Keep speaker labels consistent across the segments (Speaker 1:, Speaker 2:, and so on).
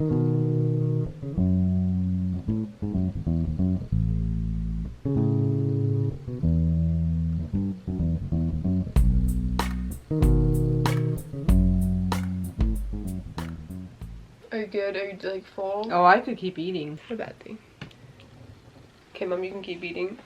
Speaker 1: Are you good? Are you like full?
Speaker 2: Oh, I could keep eating.
Speaker 1: Not a bad thing. Okay, Mom, you can keep eating.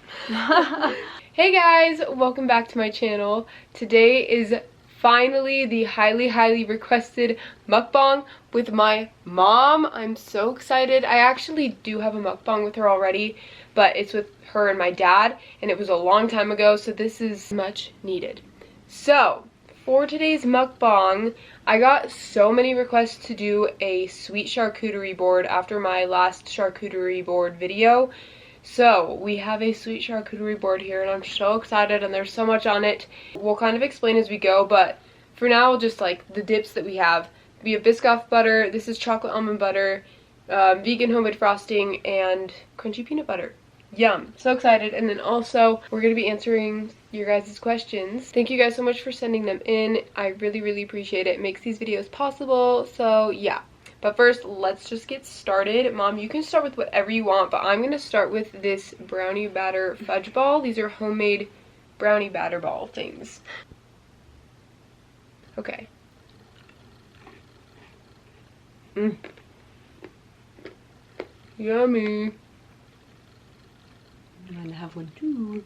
Speaker 1: Hey guys, welcome back to my channel. Today is finally the highly requested mukbang with my mom. I'm so excited. I actually do have a mukbang with her already, but it's with her and my dad, and it was a long time ago, so this is much needed. So, for today's mukbang, I got so many requests to do a sweet charcuterie board after my last charcuterie board video. So, we have a sweet charcuterie board here, and I'm so excited, and there's so much on it. We'll kind of explain as we go, but for now, just like the dips that we have. We have Biscoff butter, this is chocolate almond butter, vegan homemade frosting, and crunchy peanut butter. Yum. So excited. And then also, we're going to be answering your guys' questions. Thank you guys so much for sending them in. I really appreciate it. It makes these videos possible, so yeah. But first, let's just get started. Mom, you can start with whatever you want, but I'm going to start with this brownie batter fudge ball. These are homemade brownie batter ball things. Okay. Yummy.
Speaker 2: I'm going to have one too.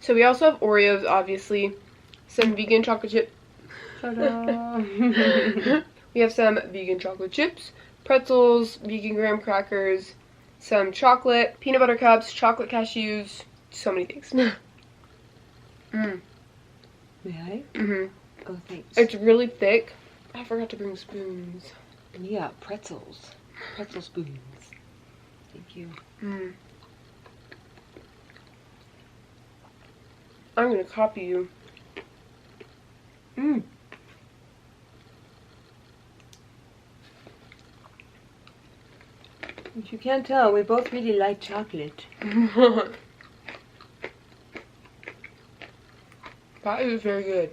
Speaker 1: So we also have Oreos, obviously. Some vegan chocolate chip. We have some vegan chocolate chips, pretzels, vegan graham crackers, some chocolate, peanut butter cups, chocolate cashews, so many things.
Speaker 2: May I? Oh, thanks.
Speaker 1: It's really thick. I forgot to bring spoons.
Speaker 2: Yeah, pretzels. Pretzel spoons. Thank you.
Speaker 1: I'm gonna copy you.
Speaker 2: If you can't tell, we both really like chocolate.
Speaker 1: That is very good.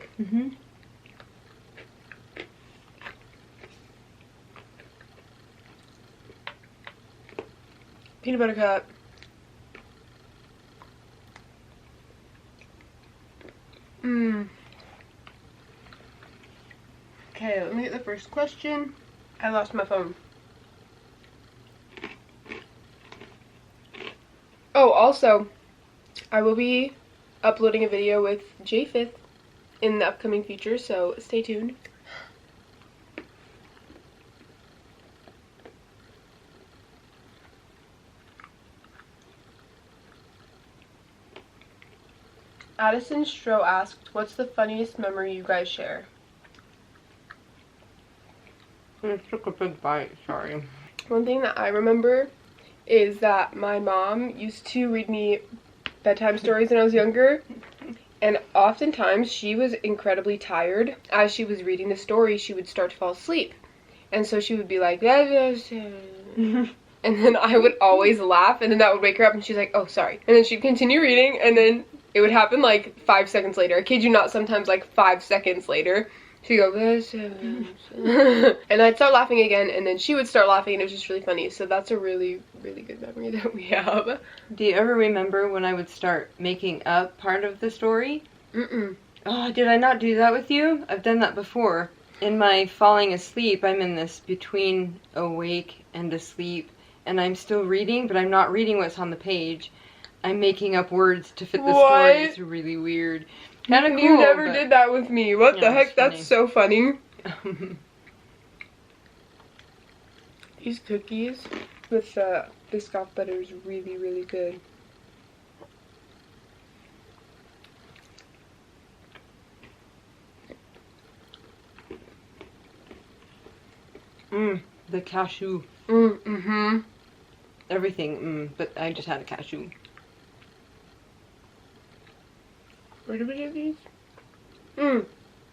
Speaker 1: Peanut butter cup. Okay, let me get the first question. I lost my phone. Oh, also, I will be uploading a video with J5th in the upcoming future, so stay tuned. Addison Stroh asked, what's the funniest memory you guys share?
Speaker 2: I took a big bite, sorry.
Speaker 1: One thing that I remember is that my mom used to read me bedtime stories when I was younger, and oftentimes she was incredibly tired. As she was reading the story, she would start to fall asleep, and so she would be like, and then I would always laugh, and then that would wake her up, and she's like, oh, sorry. And then she'd continue reading, and then it would happen like 5 seconds later. I kid you not, sometimes like 5 seconds later. She'd go, and I'd start laughing again, and then she would start laughing, and it was just really funny. So that's a really good memory that we have.
Speaker 2: Do you ever remember when I would start making up part of the story? Oh, did I not do that with you? I've done that before. In my falling asleep, I'm in this between awake and asleep, and I'm still reading, but I'm not reading what's on the page. I'm making up words to fit the story. It's really weird. Kind of cool.
Speaker 1: You never did that with me. What the heck? That's so funny. These cookies with Biscoff butter is really good.
Speaker 2: The cashew. Everything, but I just had a cashew.
Speaker 1: Where do we get these?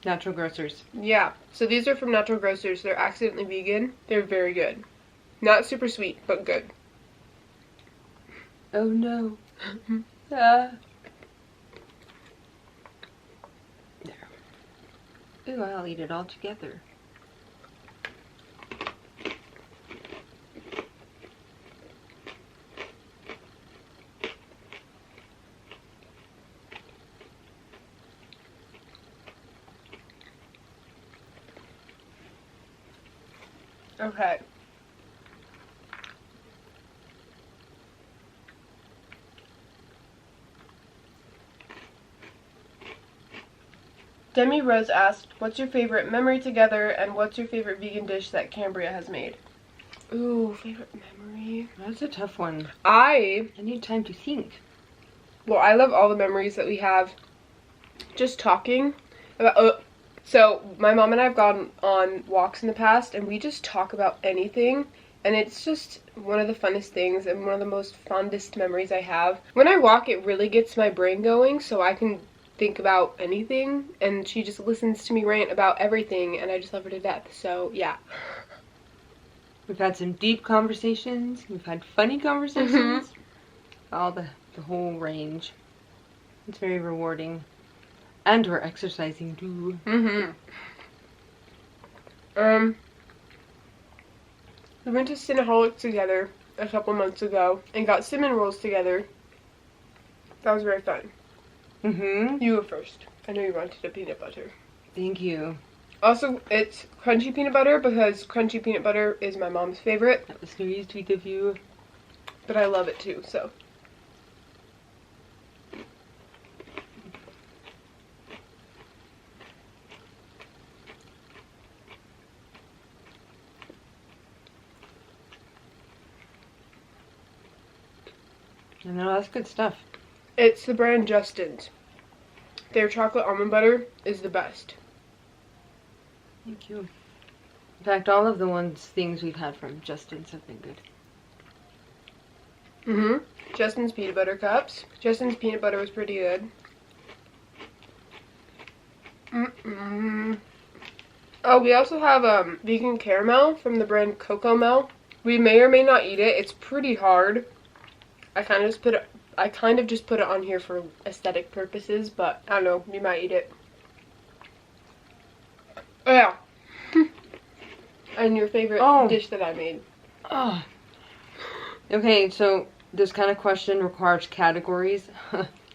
Speaker 2: Natural Grocers.
Speaker 1: Yeah, so these are from Natural Grocers. They're accidentally vegan. They're very good. Not super sweet, but good.
Speaker 2: Oh no. There. Ooh, I'll eat it all together.
Speaker 1: Okay. Demi Rose asked, what's your favorite memory together, and what's your favorite vegan dish that Cambria has made? Ooh, favorite memory?
Speaker 2: That's a tough one.
Speaker 1: I
Speaker 2: need time to think.
Speaker 1: Well, I love all the memories that we have just talking about, so my mom and I have gone on walks in the past, and we just talk about anything, and it's just one of the funnest things and one of the most fondest memories I have. When I walk, it really gets my brain going, so I can think about anything, and she just listens to me rant about everything, and I just love her to death. So yeah,
Speaker 2: we've had some deep conversations, we've had funny conversations, all the whole range. It's very rewarding, and we're exercising too.
Speaker 1: We went to Cinnaholic together a couple months ago and got cinnamon rolls together. That was very fun. You go first. I know you wanted a peanut butter.
Speaker 2: Thank you.
Speaker 1: Also, it's crunchy peanut butter because crunchy peanut butter is my mom's favorite.
Speaker 2: That was very sweet of you.
Speaker 1: But I love it too, so.
Speaker 2: I know, that's good stuff.
Speaker 1: It's the brand Justin's. Their chocolate almond butter is the best.
Speaker 2: Thank you. In fact, all of the things we've had from Justin's have been good.
Speaker 1: Justin's peanut butter cups. Justin's peanut butter was pretty good. Oh, we also have vegan caramel from the brand Coco Mel. We may or may not eat it. It's pretty hard. I kind of just put it on here for aesthetic purposes, but I don't know, we might eat it. Oh yeah. And your favorite dish that I made.
Speaker 2: Okay, so this kind of question requires categories.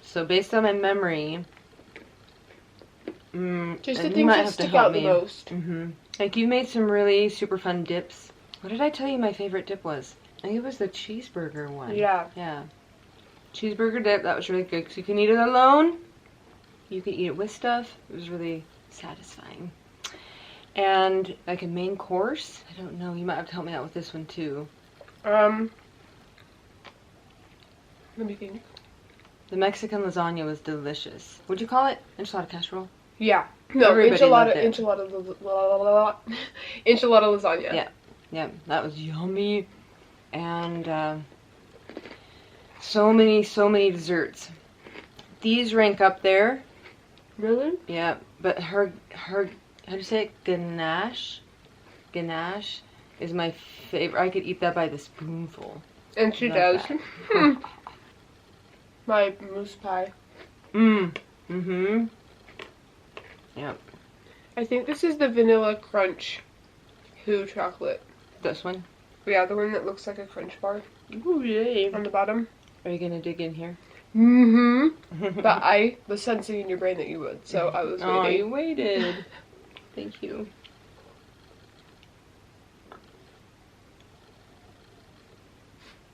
Speaker 2: So based on my memory,
Speaker 1: just the things that stick out the most.
Speaker 2: Like, you made some really super fun dips. What did I tell you my favorite dip was? I think it was the cheeseburger one.
Speaker 1: Yeah.
Speaker 2: Yeah. Cheeseburger dip, that was really good. Because you can eat it alone. You can eat it with stuff. It was really satisfying. And like a main course, I don't know. You might have to help me out with this one too.
Speaker 1: Let me think.
Speaker 2: The Mexican lasagna was delicious. What'd you call it? Enchilada casserole?
Speaker 1: Yeah. No,
Speaker 2: Everybody
Speaker 1: enchilada lasagna.
Speaker 2: Yeah. Yeah, that was yummy. And so many desserts. These rank up there.
Speaker 1: Really?
Speaker 2: Yeah, but her how do you say it? Ganache is my favorite. I could eat that by the spoonful.
Speaker 1: And she does. My mousse pie.
Speaker 2: Yep.
Speaker 1: I think this is the vanilla crunch Who chocolate.
Speaker 2: This one?
Speaker 1: Yeah, the one that looks like a crunch bar.
Speaker 2: Ooh, yay.
Speaker 1: On the bottom.
Speaker 2: Are you gonna dig in here?
Speaker 1: But I was sensing in your brain that you would, so I was waiting.
Speaker 2: Oh, you waited. Thank you.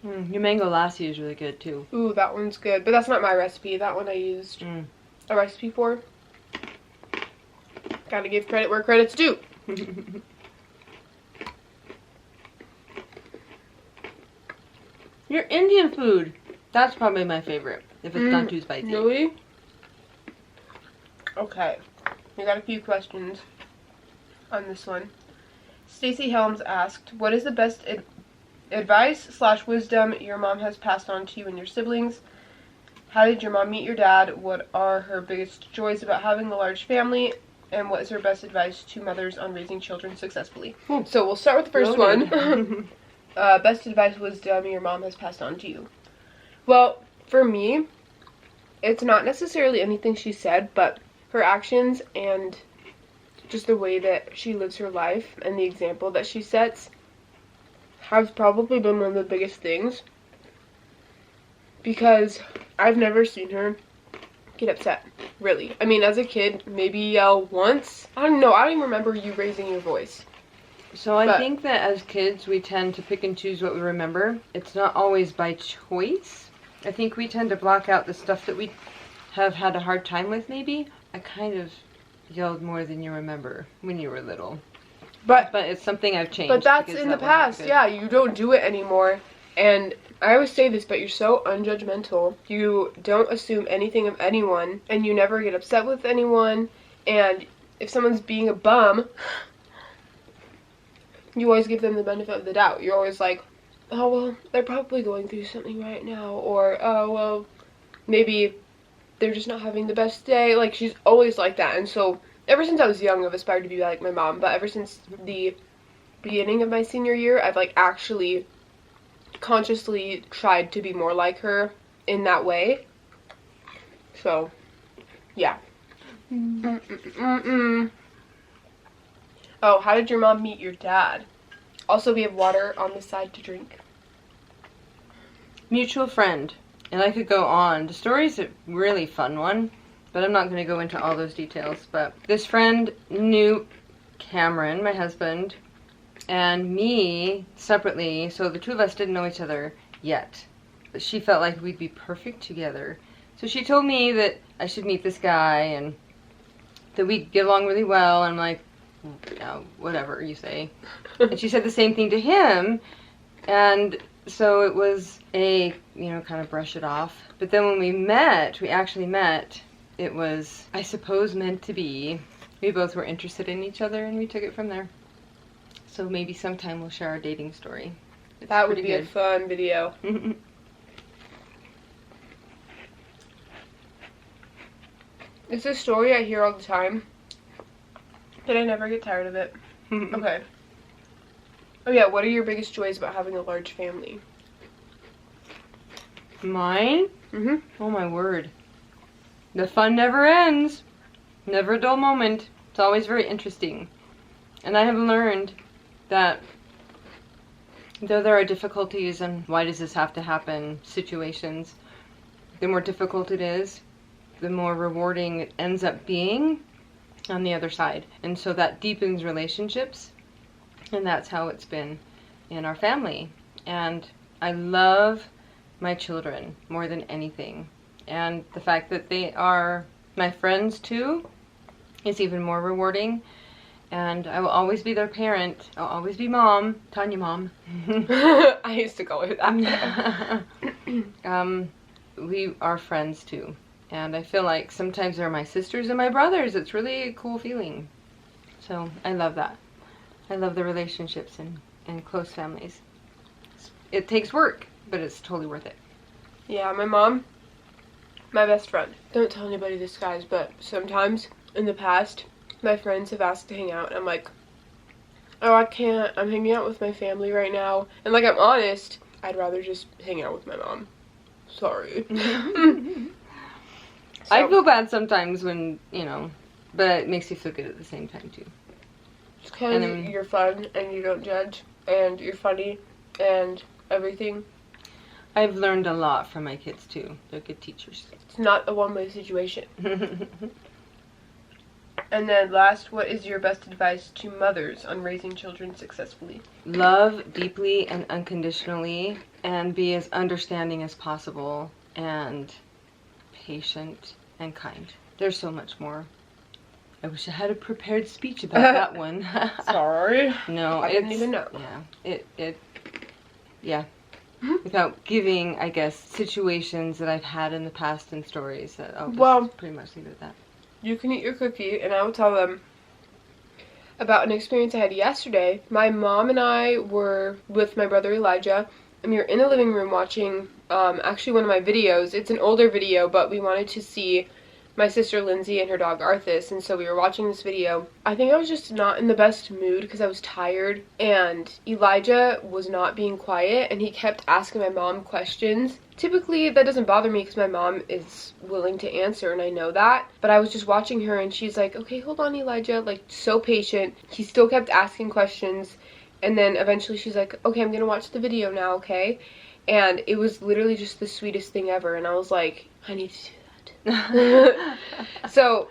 Speaker 2: Your mango lassi is really good too.
Speaker 1: Ooh, that one's good, but that's not my recipe. That one I used a recipe for. Gotta give credit where credit's due.
Speaker 2: Your Indian food. That's probably my favorite, if it's not too spicy.
Speaker 1: Really? Okay. We got a few questions on this one. Stacy Helms asked, what is the best advice/wisdom your mom has passed on to you and your siblings? How did your mom meet your dad? What are her biggest joys about having a large family? And what is her best advice to mothers on raising children successfully? So we'll start with the first one. Best advice, wisdom your mom has passed on to you. Well, for me, it's not necessarily anything she said, but her actions and just the way that she lives her life and the example that she sets has probably been one of the biggest things, because I've never seen her get upset, really. I mean, as a kid, maybe yell once. I don't know, I don't even remember you raising your voice.
Speaker 2: So I think that as kids, we tend to pick and choose what we remember. It's not always by choice. I think we tend to block out the stuff that we have had a hard time with, maybe. I kind of yelled more than you remember when you were little. But it's something I've changed.
Speaker 1: But that's in the past. Yeah, you don't do it anymore. And I always say this, but you're so unjudgmental. You don't assume anything of anyone, and you never get upset with anyone. And if someone's being a bum, you always give them the benefit of the doubt. You're always like, oh, well, they're probably going through something right now. Or, oh, well, maybe they're just not having the best day. Like, she's always like that. And so ever since I was young, I've aspired to be like my mom, but ever since the beginning of my senior year, I've like actually consciously tried to be more like her in that way. So, yeah. Oh, how did your mom meet your dad? Also, we have water on the side to drink.
Speaker 2: Mutual friend. And I could go on. The story's a really fun one, but I'm not going to go into all those details. But this friend knew Cameron, my husband, and me separately, so the two of us didn't know each other yet. But she felt like we'd be perfect together. So she told me that I should meet this guy and that we'd get along really well. And I'm like, yeah, whatever you say. And she said the same thing to him. And so it was a, kind of brush it off. But then when we actually met, it was, I suppose, meant to be. We both were interested in each other, and we took it from there. So maybe sometime we'll share our dating story.
Speaker 1: That would be a fun video. It's a story I hear all the time, but I never get tired of it. Okay. Oh yeah, what are your biggest joys about having a large family?
Speaker 2: Mine? Oh my word. The fun never ends. Never a dull moment. It's always very interesting. And I have learned that though there are difficulties and why does this have to happen situations, the more difficult it is, the more rewarding it ends up being on the other side. And so that deepens relationships. And that's how it's been in our family. And I love my children more than anything. And the fact that they are my friends too is even more rewarding. And I will always be their parent. I'll always be mom. Tanya mom.
Speaker 1: I used to call her that.
Speaker 2: We are friends too. And I feel like sometimes they're my sisters and my brothers. It's really a cool feeling. So I love that. I love the relationships and close families. It takes work, but it's totally worth it.
Speaker 1: Yeah, my mom, my best friend. Don't tell anybody this, guys, but sometimes in the past, my friends have asked to hang out, and I'm like, oh, I can't. I'm hanging out with my family right now. And like, I'm honest, I'd rather just hang out with my mom. Sorry. So,
Speaker 2: I feel bad sometimes when, but it makes you feel good at the same time too.
Speaker 1: It's because you're fun and you don't judge and you're funny and everything.
Speaker 2: I've learned a lot from my kids too. They're good teachers.
Speaker 1: It's not a one-way situation. And then last, what is your best advice to mothers on raising children successfully?
Speaker 2: Love deeply and unconditionally and be as understanding as possible and patient and kind. There's so much more. I wish I had a prepared speech about that one.
Speaker 1: Sorry.
Speaker 2: No,
Speaker 1: I didn't even know.
Speaker 2: Yeah. Without giving, I guess, situations that I've had in the past and stories that I'll just pretty much leave it at that.
Speaker 1: You can eat your cookie, and I will tell them about an experience I had yesterday. My mom and I were with my brother Elijah, and we were in the living room watching actually one of my videos. It's an older video, but we wanted to see my sister Lindsay and her dog Arthas, and so we were watching this video. I think I was just not in the best mood because I was tired, and Elijah was not being quiet, and he kept asking my mom questions. Typically that doesn't bother me because my mom is willing to answer, and I know that, but I was just watching her, and she's like, okay, hold on, Elijah, like so patient. He still kept asking questions, and then eventually she's like, okay, I'm gonna watch the video now, okay? And it was literally just the sweetest thing ever, and I was like, I need to do that. So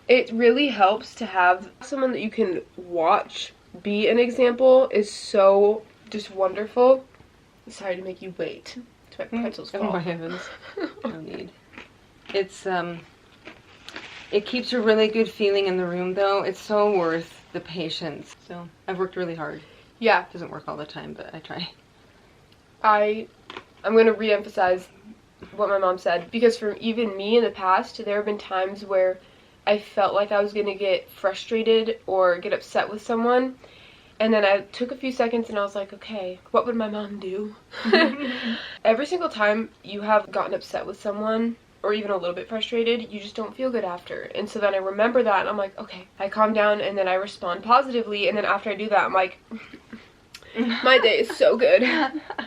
Speaker 1: it really helps to have someone that you can watch be an example is so just wonderful. Sorry to make you wait. It's my pretzels fall.
Speaker 2: Oh my heavens. No need. It's, it keeps a really good feeling in the room, though. It's so worth the patience. So, I've worked really hard.
Speaker 1: Yeah.
Speaker 2: It doesn't work all the time, but I try.
Speaker 1: I'm going to re-emphasize what my mom said, because for even me in the past, there have been times where I felt like I was going to get frustrated or get upset with someone, and then I took a few seconds and I was like, okay, what would my mom do? Every single time you have gotten upset with someone, or even a little bit frustrated, you just don't feel good after. And so then I remember that and I'm like, okay, I calm down and then I respond positively, and then after I do that, I'm like, my day is so good.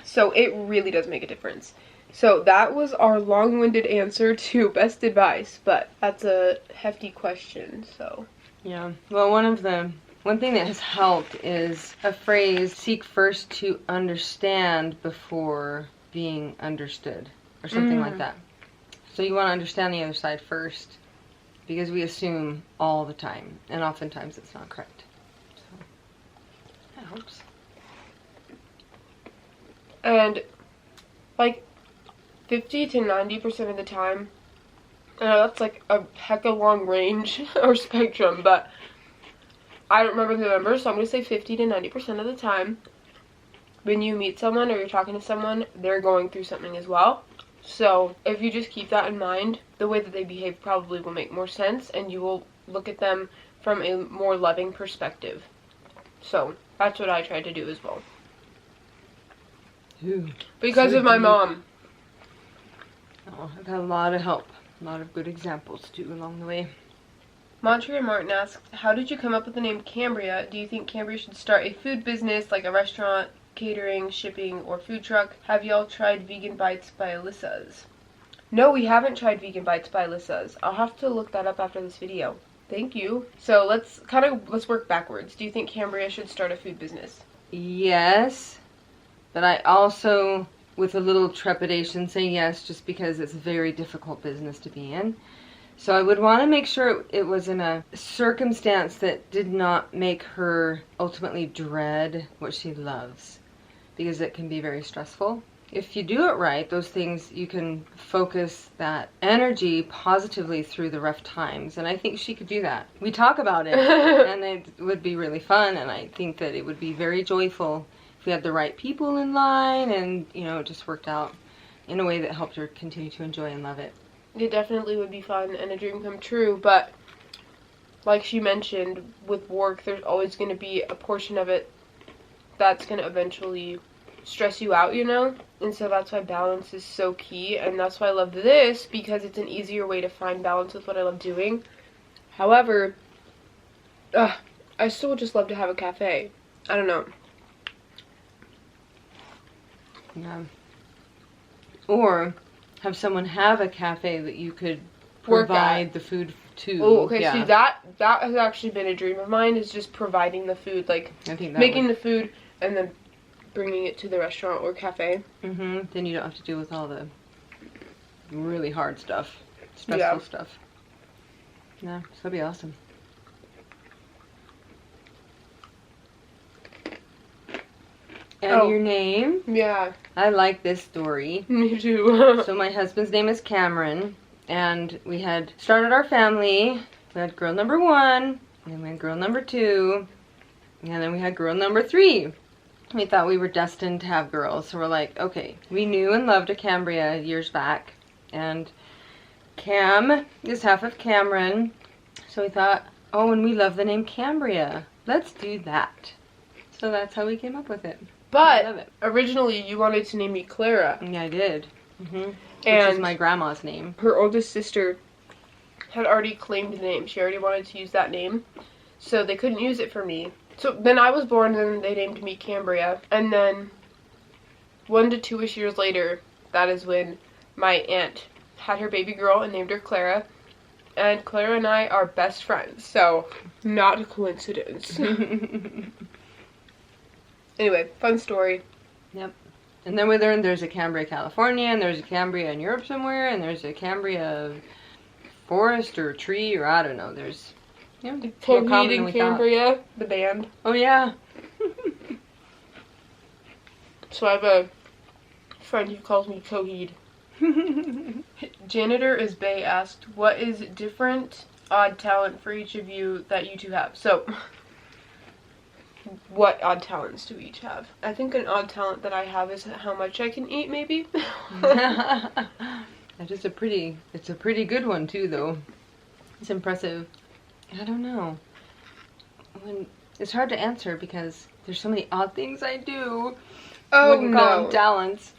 Speaker 1: So it really does make a difference. So that was our long-winded answer to best advice, but that's a hefty question, so.
Speaker 2: Yeah, well, one thing that has helped is a phrase, seek first to understand before being understood, or something like that. So you want to understand the other side first, because we assume all the time, and oftentimes it's not correct. So, that helps.
Speaker 1: And, like, 50 to 90% of the time, I know that's like a heck of a long range or spectrum, but I don't remember the number, so I'm going to say 50 to 90% of the time, when you meet someone or you're talking to someone, they're going through something as well. So if you just keep that in mind, the way that they behave probably will make more sense, and you will look at them from a more loving perspective. So that's what I tried to do as well.
Speaker 2: Ooh,
Speaker 1: because
Speaker 2: so
Speaker 1: of my
Speaker 2: deep.
Speaker 1: mom.
Speaker 2: Oh, I've had a lot of help, a lot of good examples too along the way.
Speaker 1: Montreal Martin asked, how did you come up with the name Cambria? Do you think Cambria should start a food business like a restaurant, catering, shipping, or food truck? Have y'all tried Vegan Bites by Alyssa's? No, we haven't tried Vegan Bites by Alyssa's. I'll have to look that up after this video. Thank you. So let's work backwards. Do you think Cambria should start a food business?
Speaker 2: Yes, but I also, with a little trepidation, say yes, just because it's a very difficult business to be in. So I would want to make sure it was in a circumstance that did not make her ultimately dread what she loves, because it can be very stressful. If you do it right, those things, you can focus that energy positively through the rough times, and I think she could do that. We talk about it, and it would be really fun, and I think that it would be very joyful if we had the right people in line, and, you know, it just worked out in a way that helped her continue to enjoy and love it.
Speaker 1: It definitely would be fun and a dream come true, but like she mentioned, with work, there's always going to be a portion of it that's going to eventually stress you out, you know? And so that's why balance is so key, and that's why I love this, because it's an easier way to find balance with what I love doing. However, I still would just love to have a cafe. I don't know.
Speaker 2: Yeah. Or have someone have a cafe that you could provide the food to.
Speaker 1: Oh, okay.
Speaker 2: Yeah.
Speaker 1: See, that has actually been a dream of mine, is just providing the food, like
Speaker 2: I think that
Speaker 1: making the food and then bringing it to the restaurant or cafe.
Speaker 2: Then you don't have to deal with all the really hard stuff, stressful stuff. Yeah, so that'd be awesome. And your name?
Speaker 1: Yeah.
Speaker 2: I like this story.
Speaker 1: Me too.
Speaker 2: So my husband's name is Cameron, and we had started our family. We had girl number 1, and then we had girl number 2, and then we had girl number 3. We thought we were destined to have girls, so we're like, okay. We knew and loved a Cambria years back, and Cam is half of Cameron, so we thought, oh, and we love the name Cambria. Let's do that. So that's how we came up with it.
Speaker 1: But originally you wanted to name me Clara.
Speaker 2: Yeah, I did. Which
Speaker 1: And
Speaker 2: is my grandma's name.
Speaker 1: her oldest sister had already claimed the name. She already wanted to use that name, so they couldn't use it for me. So then I was born, and then they named me Cambria. And then 1 to 2-ish years later, that is when my aunt had her baby girl and named her Clara. And Clara and I are best friends, so not a coincidence. Anyway, fun story.
Speaker 2: Yep. And then we learned there's a Cambria, California, and there's a Cambria in Europe somewhere, and there's a Cambria forest or tree, or I don't know. There's, you know, more common than we
Speaker 1: Cambria,
Speaker 2: thought.
Speaker 1: the band.
Speaker 2: Oh yeah,
Speaker 1: So I have a friend who calls me Coheed. Janitor is Bay asked, what is different odd talent for each of you that you two have? So, what odd talents do we each have? I think an odd talent that I have is how much I can eat, maybe.
Speaker 2: That is it's a pretty good one too, though. It's impressive. I don't know. It's hard to answer because there's so many odd things I do.
Speaker 1: Oh,
Speaker 2: Wouldn't call them talents.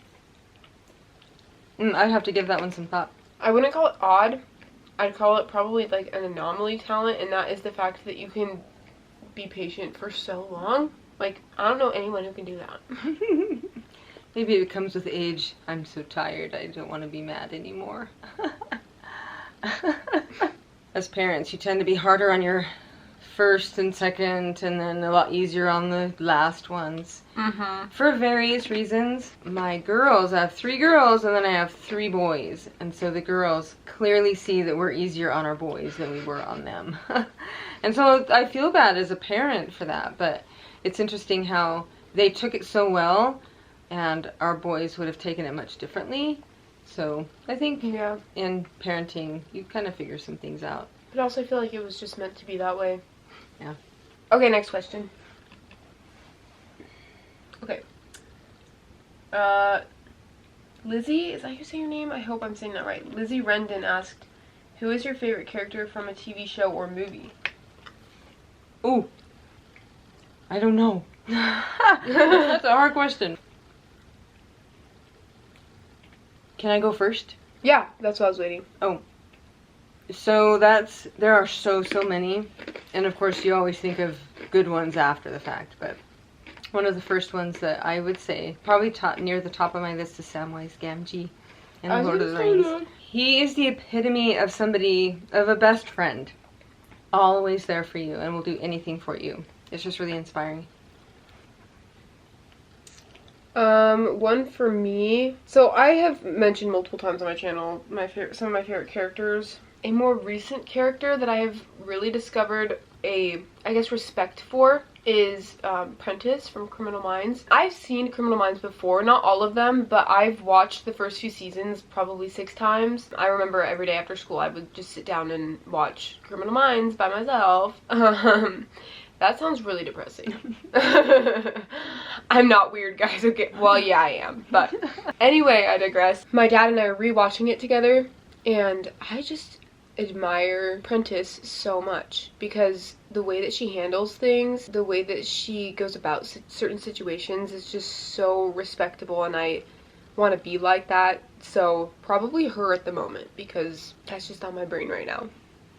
Speaker 2: I'd have to give that one some thought.
Speaker 1: I wouldn't call it odd. I'd call it probably like an anomaly talent, and that is the fact that you can be patient for so long. Like, I don't know anyone who can do that.
Speaker 2: Maybe it comes with age. I'm so tired, I don't want to be mad anymore. As parents, you tend to be harder on your first and second, and then a lot easier on the last ones. For various reasons. My girls, I have 3 girls, and then I have 3 boys. And so the girls clearly see that we're easier on our boys than we were on them. And so I feel bad as a parent for that, but it's interesting how they took it so well, and our boys would have taken it much differently. So I think in parenting, you kind of figure some things out.
Speaker 1: But also I feel like it was just meant to be that way.
Speaker 2: Yeah.
Speaker 1: Okay, next question. Okay. Lizzie, is that how you say your name? I hope I'm saying that right. Lizzie Rendon asked, who is your favorite character from a TV show or movie?
Speaker 2: Ooh. I don't know. That's a hard question. Can I go first?
Speaker 1: Yeah, that's what I was waiting.
Speaker 2: Oh. So there are so many. And of course you always think of good ones after the fact, but one of the first ones that I would say, probably near the top of my list, is Samwise Gamgee in The Lord of the Rings. He is the epitome of of a best friend. Always there for you and will do anything for you. It's just really inspiring.
Speaker 1: One for me. So I have mentioned multiple times on my channel some of my favorite characters. A more recent character that I have really discovered I guess, respect for is Prentice from Criminal Minds. I've seen Criminal Minds before, not all of them, but I've watched the first few seasons probably 6 times. I remember every day after school I would just sit down and watch Criminal Minds by myself. That sounds really depressing. I'm not weird, guys, okay? Well, yeah, I am, but anyway, I digress. My dad and I are rewatching it together, and I just admire Prentice so much because the way that she handles things, the way that she goes about certain situations is just so respectable, and I want to be like that. So probably her at the moment because that's just on my brain right now.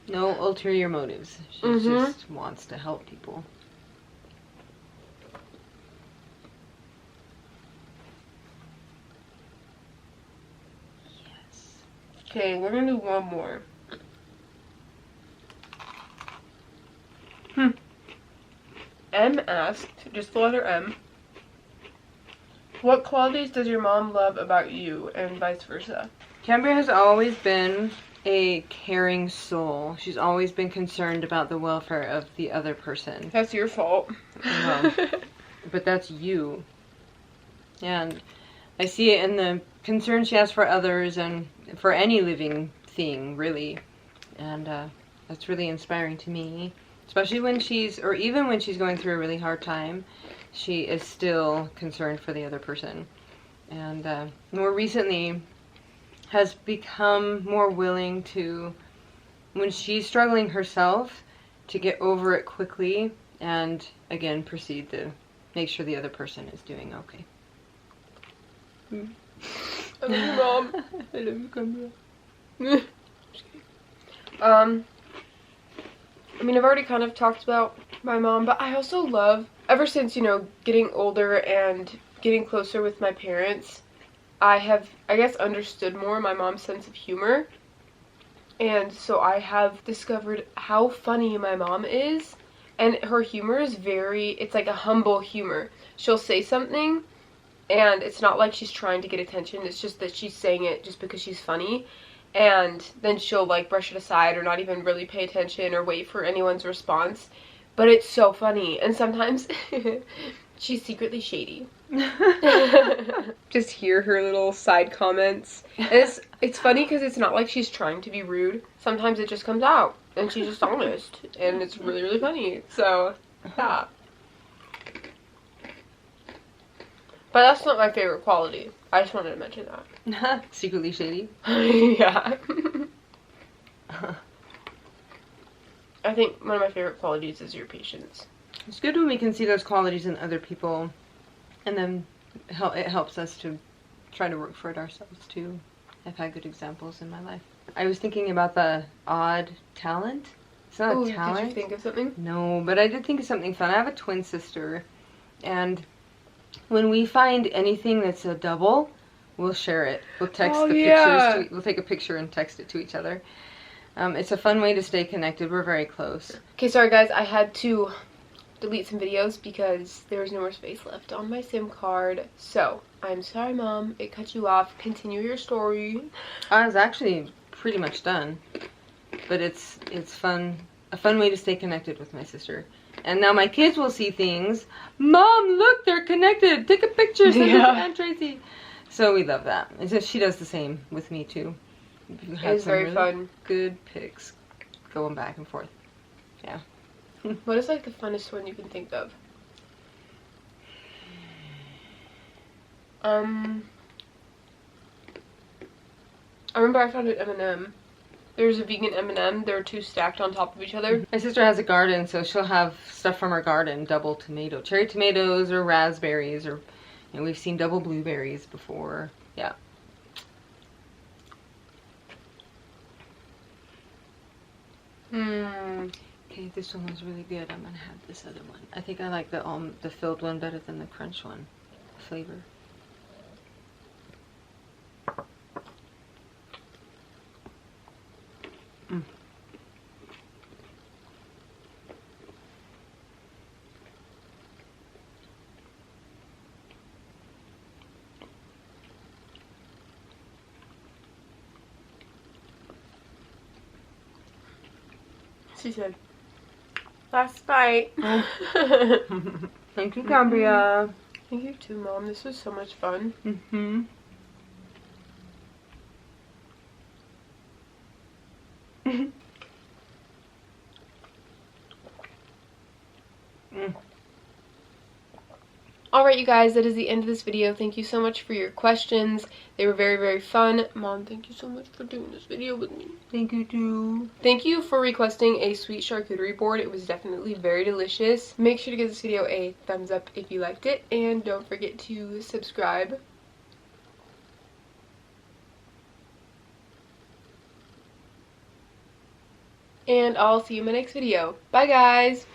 Speaker 2: No ulterior motives. She just wants to help people. Yes.
Speaker 1: Okay, we're gonna do one more. M asked, just the letter M, what qualities does your mom love about you, and vice versa?
Speaker 2: Cambria has always been a caring soul. She's always been concerned about the welfare of the other person.
Speaker 1: That's your fault.
Speaker 2: Well, but that's you. And I see it in the concern she has for others and for any living thing, really. And that's really inspiring to me. Especially when even when she's going through a really hard time, she is still concerned for the other person. And more recently has become more willing to, when she's struggling herself, to get over it quickly and again proceed to make sure the other person is doing okay.
Speaker 1: I love you, Mom.
Speaker 2: I love you, Cambria.
Speaker 1: I mean, I've already kind of talked about my mom, but I also love, ever since, you know, getting older and getting closer with my parents, I have, I guess, understood more my mom's sense of humor. And so I have discovered how funny my mom is. And her humor is it's like a humble humor. She'll say something, and it's not like she's trying to get attention. It's just that she's saying it just because she's funny. And then she'll, like, brush it aside or not even really pay attention or wait for anyone's response. But it's so funny. And sometimes She's secretly shady. Just hear her little side comments. And it's funny because it's not like she's trying to be rude. Sometimes it just comes out and she's just honest, and it's really, really funny. So yeah. But that's not my favorite quality. I just wanted to mention that.
Speaker 2: Secretly shady.
Speaker 1: Yeah. I think one of my favorite qualities is your patience.
Speaker 2: It's good when we can see those qualities in other people, and then it helps us to try to work for it ourselves too. I've had good examples in my life. I was thinking about the odd talent. It's not a talent.
Speaker 1: Did you think of something?
Speaker 2: No, but I did think of something fun. I have a twin sister, and when we find anything that's a double, we'll share it. We'll text the pictures. We'll take a picture and text it to each other. It's a fun way to stay connected. We're very close.
Speaker 1: Okay, sorry guys. I had to delete some videos because there was no more space left on my SIM card. So, I'm sorry, Mom. It cut you off. Continue your story.
Speaker 2: I was actually pretty much done. But it's fun. A fun way to stay connected with my sister. And now my kids will see things. Mom, look, they're connected. Take a picture. Send it to Aunt Tracy. So we love that. And so she does the same with me too.
Speaker 1: It's very really fun.
Speaker 2: Good pics going back and forth. Yeah.
Speaker 1: What is like the funnest one you can think of? I remember I found an M&M. There's a vegan M&M. There are two stacked on top of each other.
Speaker 2: My sister has a garden, so she'll have stuff from her garden. Double tomato, cherry tomatoes, or raspberries, or we've seen double blueberries before. Yeah. Okay, this one was really good. I'm gonna have this other one. I think I like the filled one better than the crunch one. Flavor.
Speaker 1: She said, last bite.
Speaker 2: Thank you, Cambria.
Speaker 1: Thank you too, Mom. This was so much fun. Alright, you guys, that is the end of this video. Thank you so much for your questions. They were very, very fun. Mom, thank you so much for doing this video with me.
Speaker 2: Thank you, too.
Speaker 1: Thank you for requesting a sweet charcuterie board. It was definitely very delicious. Make sure to give this video a thumbs up if you liked it. And don't forget to subscribe. And I'll see you in my next video. Bye, guys!